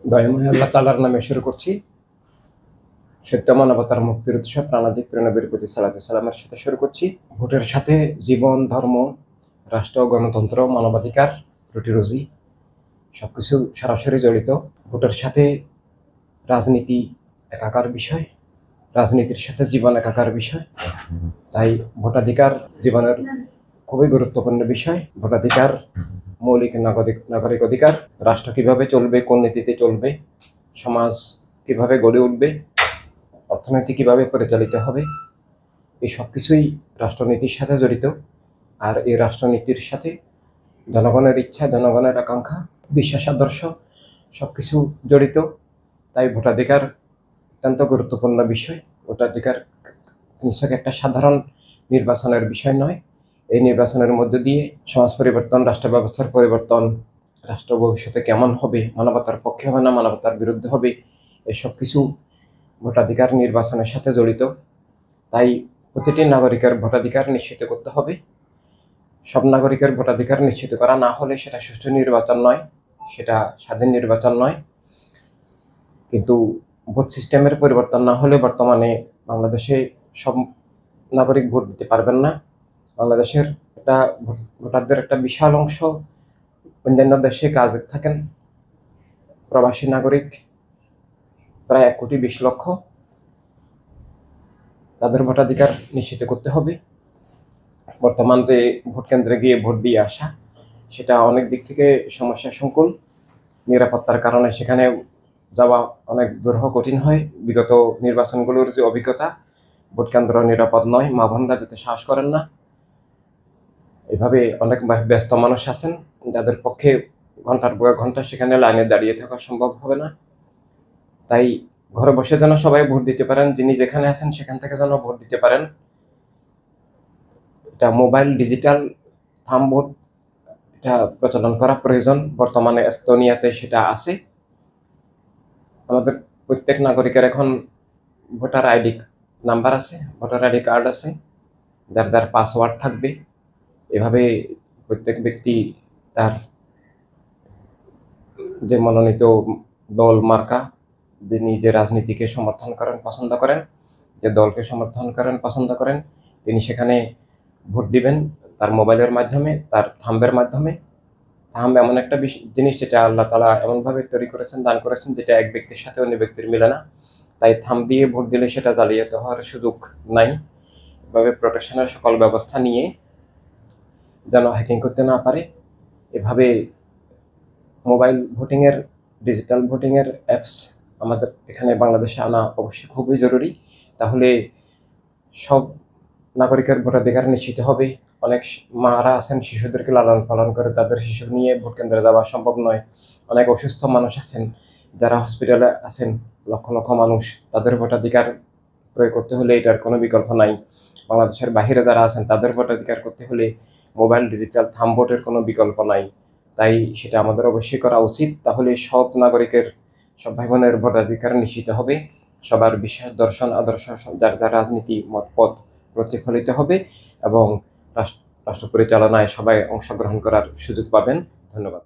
দয়াময় আল্লাহ তাআলার নামে শুরু করছি। সত্য মানবতার মুক্তির উৎস প্রাণাধিক প্রিয়নবীর প্রতি সালাতু সালামের সাথে শুরু করছি। ভোটের সাথে জীবন, ধর্ম, রাষ্ট্র, গণতন্ত্র, মানবাধিকার, রুটি-রুজি সবকিছু সরাসরি জড়িত। ভোটের সাথে রাজনীতি একাকার বিষয়, রাজনীতির সাথে জীবন একাকার বিষয়। তাই ভোটাধিকার জীবনের খুবই গুরুত্বপূর্ণ বিষয়। ভোটাধিকার মৌলিক নাগরিক অধিকার। রাষ্ট্র কিভাবে চলবে, কোন নীতিতে চলবে, সমাজ কিভাবে গড়ে উঠবে, অর্থনীতি কিভাবে পরিচালিত হবে, এই সব কিছুই রাষ্ট্রনীতির সাথে জড়িত। আর এই রাষ্ট্রনীতির সাথে জনগণের ইচ্ছা, জনগণের আকাঙ্ক্ষা, বিশ্বাস, আদর্শ সবকিছু জড়িত। তাই ভোটাধিকার অত্যন্ত গুরুত্বপূর্ণ বিষয়। ভোটাধিকার নিছক একটা সাধারণ নির্বাচনের বিষয় নয়। এই নির্বাচনের মধ্য দিয়ে সমাজ পরিবর্তন, রাষ্ট্র ব্যবস্থার পরিবর্তন, রাষ্ট্র ভবিষ্যতে কেমন হবে, মানবতার পক্ষে হবে না মানবতার বিরুদ্ধে হবে, এসব কিছু ভোটাধিকার নির্বাচনের সাথে জড়িত। তাই প্রতিটি নাগরিকের ভোটাধিকার নিশ্চিত করতে হবে। সব নাগরিকের ভোটাধিকার নিশ্চিত করা না হলে সেটা সুষ্ঠু নির্বাচন নয়, সেটা স্বাধীন নির্বাচন নয়। কিন্তু ভোট সিস্টেমের পরিবর্তন না হলে বর্তমানে বাংলাদেশে সব নাগরিক ভোট দিতে পারবেন না। বাংলাদেশের একটা ভোটারদের একটা বিশাল অংশ অন্যান্য দেশে কাজে থাকেন, প্রবাসী নাগরিক প্রায় 1,20,00,000। তাদের ভোটাধিকার নিশ্চিত করতে হবে। বর্তমান যে ভোট কেন্দ্রে গিয়ে ভোট দিয়ে আসা, সেটা অনেক দিক থেকে সমস্যা সংকুল। নিরাপত্তার কারণে সেখানে যাওয়া অনেক দুরূহ কঠিন হয়। বিগত নির্বাচনগুলোর যে অভিজ্ঞতা, ভোট কেন্দ্র নিরাপদ নয়, মা বোনরা যেতে সাহস করেন না। এভাবে অনেক ব্যস্ত মানুষ আছেন যাদের পক্ষে ঘন্টার পর ঘন্টা সেখানে লাইনে দাঁড়িয়ে থাকা সম্ভব হবে না। তাই ঘরে বসে যেন সবাই ভোট দিতে পারেন, যিনি যেখানে আছেন সেখান থেকে যেন ভোট দিতে পারেন। এটা মোবাইল ডিজিটাল থাম্ব ভোট, এটা প্রচলন করা প্রয়োজন। বর্তমানে এস্তোনিয়াতে সেটা আছে। আমাদের প্রত্যেক নাগরিকের এখন ভোটার আইডি নাম্বার আছে, ভোটার আইডি কার্ড আছে, যার যার পাসওয়ার্ড থাকবে। এভাবে প্রত্যেক ব্যক্তি তার যে মনোনীত দল, মার্কা, যিনি যে রাজনীতিকে সমর্থন করেন, পছন্দ করেন, যে দলকে সমর্থন করেন, পছন্দ করেন, তিনি সেখানে ভোট দিবেন তার মোবাইলের মাধ্যমে, তার থাম্বের মাধ্যমে। থাম্ব এমন একটা জিনিস যেটা আল্লাহ তাআলা এমনভাবে তৈরি করেছেন, দান করেছেন, যেটা এক ব্যক্তির সাথে অন্য ব্যক্তির মিলে না। তাই থাম্ব দিয়ে ভোট দিলে সেটা জালিয়াতি হওয়ার সুযোগ নাই। এভাবে প্রোটেকশনের সকল ব্যবস্থা নিয়ে যেন হ্যাকিং করতে না পারে, এভাবে মোবাইল ভোটিংয়ের, ডিজিটাল ভোটিংয়ের অ্যাপস আমাদের এখানে বাংলাদেশে আনা অবশ্যই খুবই জরুরি। তাহলে সব নাগরিকের ভোটাধিকার নিশ্চিত হবে। অনেক মারা আছেন, শিশুদেরকে লালন পালন করে তাদের শিশু নিয়ে ভোট কেন্দ্রে যাওয়া সম্ভব নয়। অনেক অসুস্থ মানুষ আছেন, যারা হসপিটালে আছেন, লক্ষ লক্ষ মানুষ। তাদের ভোটাধিকার প্রয়োগ করতে হলে এটার কোনো বিকল্প নাই। বাংলাদেশের বাহিরে যারা আছেন তাদের ভোটাধিকার করতে হলে মোবাইল ডিজিটাল থাম্ব ভোটের কোনো বিকল্প নাই। তাই সেটা আমাদের অবশ্যই করা উচিত। তাহলে সব নাগরিকের, সব ভাই বোনের ভোটাধিকার নিশ্চিত হবে। সবার বিশ্বাস, দর্শন, আদর্শ, যার যার রাজনীতি মতপথ প্রতিফলিত হবে এবং রাষ্ট্র পরিচালনায় সবাই অংশগ্রহণ করার সুযোগ পাবেন। ধন্যবাদ।